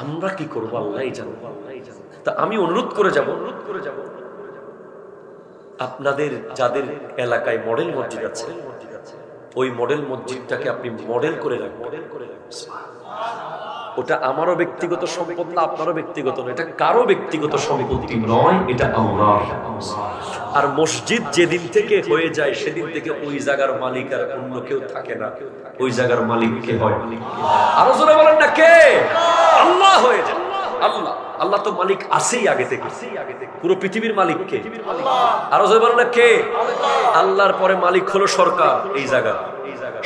A: আমরা কি করবো আল্লাহই জানেন। তা আমি অনুরোধ করে যাব, আপনাদের যাদের এলাকায় মডেল মসজিদ আছে, ওই মডেল মসজিদটাকে আপনি মডেল করে রাখবেন। ওটা আমারও ব্যক্তিগত সম্পদ না, আপনারও ব্যক্তিগত না, এটা কারো ব্যক্তিগত সম্পত্তি নয়, এটা আল্লাহর। আর মসজিদ যেদিন থেকে হয়ে যায়, সেদিন থেকে ওই জায়গার মালিক আর অন্য কেউ থাকে না, ওই জায়গার মালিক কে হয়? আরো জোরে বলেন না, কে? আল্লাহ হয়ে যায়। আল্লাহ, আল্লাহ তো মালিক আছেই আগে থেকে, পুরো পৃথিবীর মালিক কে? আরো জোরে বলেন না, কে? আল্লাহর পরে মালিক হলো সরকার। এই জায়গা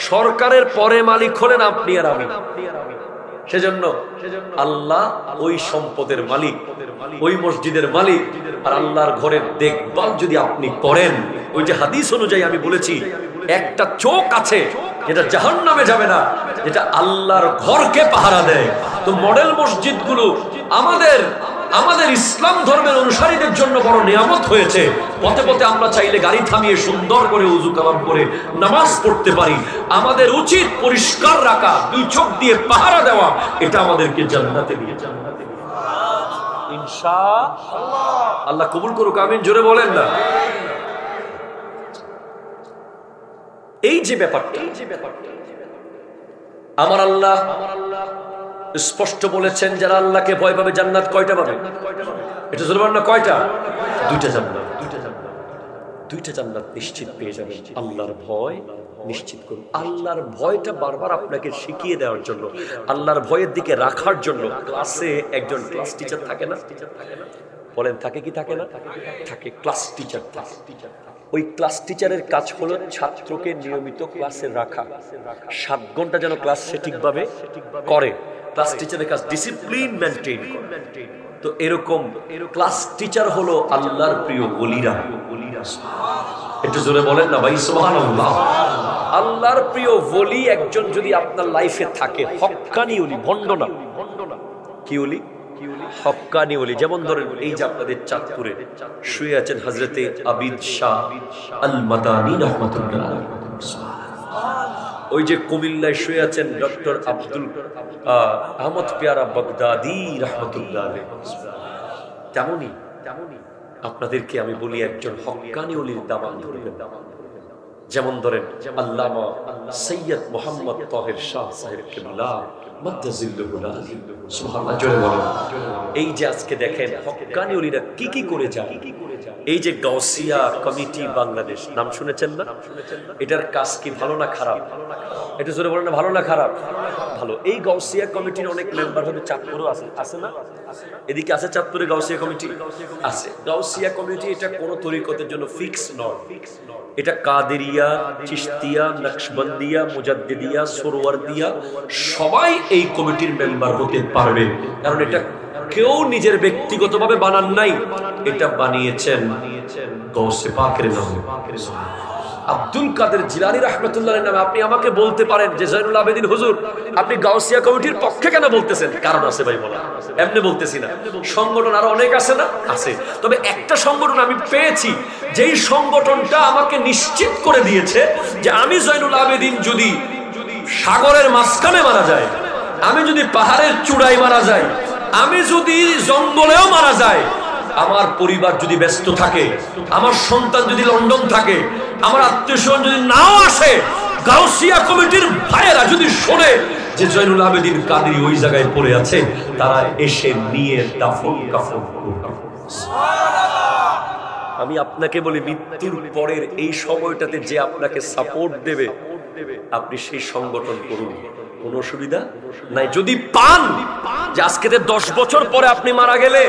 A: সরকারের পরে মালিক হলেন আপনি আর আমি। সেজন্য আল্লাহ ওই সম্পদের মালিক, ওই মসজিদের মালিক। আর আল্লাহর ঘরের দেখভাল যদি আপনি করেন, ওই যে হাদিস অনুযায়ী আমি বলেছি, একটা চোখ আছে যেটা জাহান্নামে যাবে না, যেটা আল্লাহর ঘরকে পাহারা দেয়। তো মডেল মসজিদগুলো আমাদের ইসলাম ধর্মের অনুসারীদের জন্য বড় নিয়ামত হয়েছে। পথে পথে আমরা চাইলে গাড়ি থামিয়ে সুন্দর করে উযু কালাম করে নামাজ পড়তে পারি। আমাদের উচিত পরিষ্কার রাখা, দুই চোখ দিয়ে পাহারা দেওয়া। এটা আমাদেরকে জান্নাতে নিয়ে যাবে ইনশাআল্লাহ। আল্লাহ কবুল করুক, আমিন জোরে বলেন না। এই যে ব্যাপারটা আমার আল্লাহ স্পষ্ট বলেছেন, যারা আল্লাহকে ভয় পাবে জান্নাত কয়টা পাবে? এটা জোরে বলেন না, কয়টা? দুইটা জান্নাত। দুইটা জান্নাত নিশ্চিত পেয়ে যাবেন। আল্লাহর ভয় নিশ্চিত করুন। আল্লাহর ভয়টা বারবার আপনাকে শিখিয়ে দেওয়ার জন্য, আল্লাহর ভয়ের দিকে রাখার জন্য ক্লাসে একজন ক্লাস টিচার থাকে না? বলেন থাকে কি থাকে না? থাকে, ক্লাস টিচার থাকে। ওই ক্লাস টিচারের কাজ হলো ছাত্রকে নিয়মিত ক্লাসে রাখা, 7 ঘন্টা যেন ক্লাস সঠিকভাবে করে। ক্লাস টিচারের কাজ ডিসিপ্লিন মেইনটেইন করা। তো এরকম ক্লাস টিচার হলো আল্লাহর প্রিয় ওলিরা। একটু জোরে বলেন না ভাই সুবহানাল্লাহ। আল্লাহর প্রিয় ওলি একজন যদি আপনার লাইফে থাকে, হক্কানি ওলি, ভণ্ড না। কি ওলি? হক্কানি ওলি। যেমন ধরেন এই যে আপনাদের চাঁদপুরে শুয়ে আছেন হযরতে আবিদ শাহ আল মাদানী রাহমাতুল্লাহ আলাইহি, ওই যে কুমিল্লায় শুয়ে আছেন ডক্টর আব্দুল আহমদ পেয়ারা বাগদাদি রাহমাতুল্লাহ আলাইহি। তেমনি আপনাদেরকে আমি বলি একজন হক্কানি ওলির দামান ধরবেন। যেমন ধরেন আল্লামা সৈয়দ মোহাম্মদ তাহের শাহ সাহেব কিবলা মাদ্দাজিল্লুহুল আলী। সুবহানাল্লাহ জোরে বলেন। এই যে আজকে দেখেন হক্কানি ওলিরা কি কি করে যায়। এই যে গাউসিয়া কমিটি বাংলাদেশ, নাম শুনেছেন না? এটার কাজ কি ভালো না খারাপ? এটা জোরে বলেন না, ভালো না খারাপ? ভালো। এই গাউসিয়া কমিটির অনেক মেম্বার হবে চাঁদপুরও আছে না? এদিকে আছে চাঁদপুরে গাউসিয়া কমিটি আছে। গাউসিয়া কমিটি এটা কোন তরিকতের জন্য ফিক্স নয়। এটা কাদেরিয়া, চিশতিয়া, নকশবন্দিয়া, মুজাদ্দিদিয়া, সোরওয়ার্দিয়া সবাই এই কমিটির মেম্বার হতে পারবে। কারণ এটা কেউ নিজের ব্যক্তিগতভাবে বানান নাই, এটা বানিয়েছেন গাউসে পাকের নামে আব্দুল কাদের জিলানী রাহমাতুল্লাহর নামে। আপনি আমাকে বলতে পারেন যে জয়নুল আবেদিন হুজুর আপনি গাউসিয়া কমিটির পক্ষে কেন বলতেছেন? কারণ আছে ভাই, বলা এমনি বলতেছি না। সংগঠন আরো অনেক আছে না? আছে। তবে একটা সংগঠন আমি পেয়েছি, যেই সংগঠনটা আমাকে নিশ্চিত করে দিয়েছে যে আমি জয়নুল আবেদিন যদি সাগরের মাঝখানে মারা যায়, আমি যদি পাহাড়ের চূড়ায় মারা যাই, আমি যদি জঙ্গলেও মারা যায়, আমার পরিবার যদি ব্যস্ত থাকে, আমার সন্তান যদি লন্ডন থাকে, আমার আত্মীয়স্বজন যদি নাও আসে, গাউসিয়া কমিটির ভাইয়েরা যদি শোনে যে জয়নুল আবেদিন কাদেরী ওই জায়গায় পড়ে আছে, তারা এসে নিয়ে দাফন কাফন করবে। আমি আপনাকে বলি, মৃত্যুর পরের এই সময়টাতে যে আপনাকে সাপোর্ট দেবে, আপনি সেই সংগঠন করুন, কোনো অসুবিধা নাই। যদি পান যে আজকে 10 বছর পরে আপনি মারা গেলে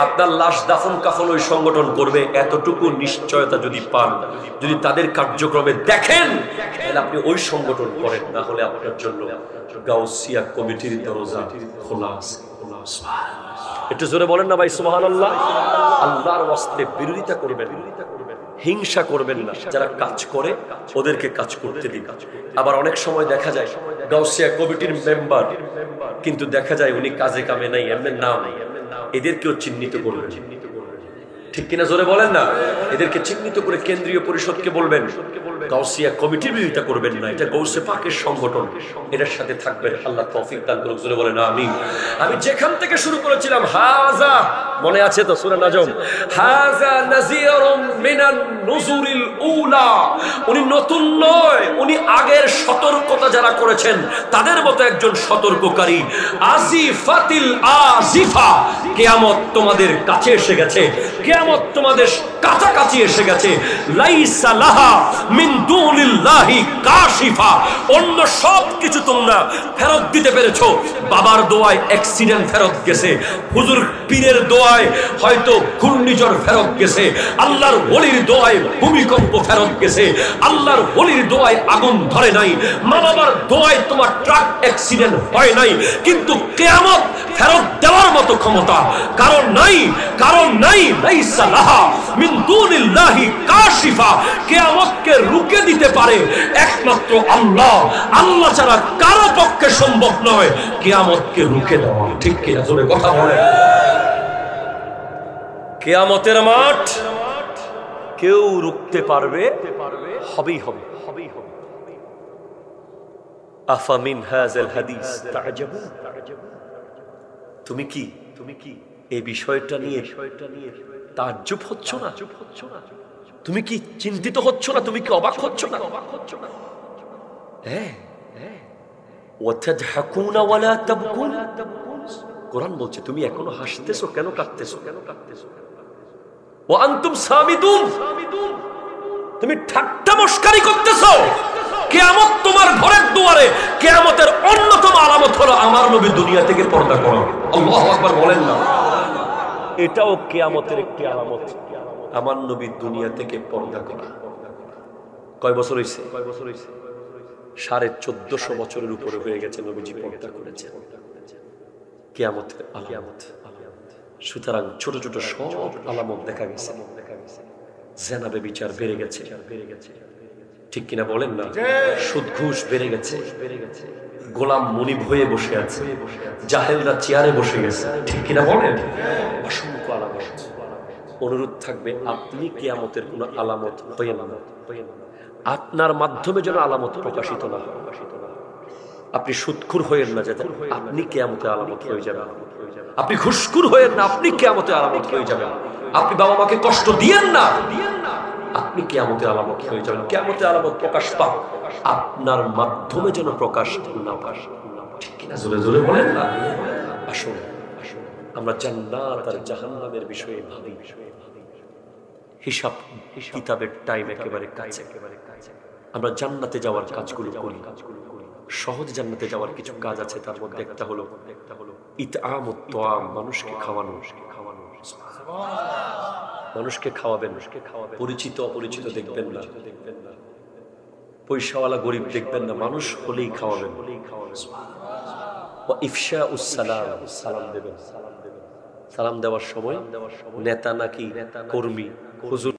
A: আপনার লাশ দাফন কাফন ওই সংগঠন করবে, এতটুকু নিশ্চয়তা যদি পান, যদি তাদের কার্যক্রমে দেখেন, তাহলে আপনি ওই সংগঠন করেন। না হলে আপনার জন্য গাউসিয়া কমিটির দরজা খোলা আছে। একটু জোরে বলেন না ভাই সুবহানাল্লাহ। আল্লাহর ওয়াস্তে বিরোধিতা করবেন, হিংসা করবেন না। যারা কাজ করে ওদেরকে কাজ করতে দিন। আবার অনেক সময় দেখা যায় গাউসিয়া কমিটির মেম্বার, কিন্তু দেখা যায় উনি কাজে কামে নাই, এমনি নাম, এদেরকেও চিহ্নিত করবেন। ঠিক কিনা জোরে বলেন না? এদেরকে চিহ্নিত করে কেন্দ্রীয় পরিষদকে বলবেন গাউসিয়া কমিটির বিরোধিতা করবেন না, এটা গাউসে পাকের সংগঠন, এটার সাথে থাকবেন। আল্লাহ তৌফিক দান করুক, জোরে বলেন আমিন। আমি যেখান থেকে শুরু করেছিলাম, হাযা, মনে আছে তো সূরা নাজম, হাযা নাযীরুম মিনান নুযুরিল উলা। উনি নতুন নয়, উনি আগের সতর্কতা যারা করেছেন তাদের মতো একজন সতর্ককারী। আজিফাতিল আজিফা, কিয়ামত তোমাদের কাছে এসে গেছে, কিয়ামত তোমাদের কাছাকাছি এসে গেছে। লাইসা লাহা মিন দুনিল্লাহি কাশিফা, অন্য সব কিছু তোমরা ফেরত দিতে পেরেছো। বাবার দোয়ায় অ্যাক্সিডেন্ট ফেরত গেছে, হুজুর পীরের দোয়ায় হয়তো ঘূর্ণিঝড় ফেরত গেছে, আল্লাহর ওলির দোয়ায় ভূমিকম্প ফেরত গেছে, আল্লাহর ওলির দোয়ায় আগুন ধরে নাই, মা বাবার দোয়ায় তোমার ট্রাক অ্যাক্সিডেন্ট হয় নাই। কিন্তু কিয়ামত ফেরত দেওয়ার মতো ক্ষমতা কারণ নাই, কারণ নাই। লাইসা লাহা মিন দুনিল্লাহি কাশিফা। কিয়ামতকে রুখে দিতে পারে একমাত্র আল্লাহ। আল্লাহ ছাড়া কারো পক্ষে সম্ভব নয় কিয়ামতকে রুখে দেওয়া। ঠিক কি না? জোরে কথা বলে। কিয়ামতের মাঠ কেউ রুখতে পারবে হবেই হবে। আফামিন হাযাল হাদিস তা'জাবুন। তুমি কি এই বিষয়টা নিয়ে তাজ্জুব হচ্ছ না? তুমি কি চিন্তিত হচ্ছ না? তুমি কি অবাক হচ্ছ না? হ্যাঁ, ওয়াতাদহাকুনা ওয়ালা তাবকুন। কোরআন বলছে তুমি এখনো হাসতেছো কেন, কাঁদতেছো? ওয়া আনতুম সামিদুন। তুমি ঠাট্টা মশকারি করতেছো। কিয়ামত তোমার ঘরের দুয়ারে। কিয়ামতের অন্যতম আলামত হলো আমার নবী দুনিয়া থেকে পর্দা করা। আল্লাহু আকবার বলেন না। এটাও কিয়ামতের একটি আলামত, আমার নবী দুনিয়া থেকে পর্দা করা। কয় বছর হইছে? 1450 বছরের উপরে হয়ে গেছে নবীজি পর্দা করেছে। কিয়ামতের আলামত। সুতরাং ছোট ছোট সব আলামত দেখা গেছে। জেনাবে বিচার বেড়ে গেছে, ঠিক কিনা বলেন না? সুদ ঘুষ বেড়ে গেছে, গোলাম মনিব হয়ে বসে আছে, জাহেলরা চেয়ারে বসে গেছে, ঠিক কিনা বলেন? অসংখ্য আলামত। অনুরোধ থাকবে আপনি কিয়ামতের কোন আলামত হয়ে না, আপনার মাধ্যমে যেন আলামত প্রকাশিত না হয়। আপনি সুদখোর হয়েন না যাতে আপনি কিয়ামতে আলামত হয়ে যাবেন। আপনি ঘুষখোর হয়েন না, আপনি কিয়ামতে আলামত হয়ে যাবেন। আপনি বাবা মাকে কষ্ট দিয়েন না, আপনি কিয়ামতে আলামত হয়ে যাবেন। কিয়ামতে আলামত প্রকাশ পাক আপনার মাধ্যমে যেন প্রকাশ না পায়, ঠিক কিনা? জোরে জোরে বলেন না। আসুন আমরা জান্নাত আর জাহান্নামের বিষয়ে ভাবি। হিসাব কিতাবের টাইম একেবারে কাছে। আমরা জান্নাতে যাওয়ার কাজগুলো করি। সহজ জান্নাতে যাওয়ার কিছু কাজ আছে, তার মধ্যে একটা হলো ইতআমুত তাআম, মানুষকে খাওয়ানো। মানুষকে খাওয়াবেন, পরিচিত অপরিচিত দেখবেন না, পয়সাওয়ালা গরিব দেখবেন না, মানুষ হলেই খাওয়াবেন। ওয়া ইফশাউস সালাম, সালাম দেবেন। সালাম দেওয়ার সময় নেতা নাকি কর্মী, হুজুর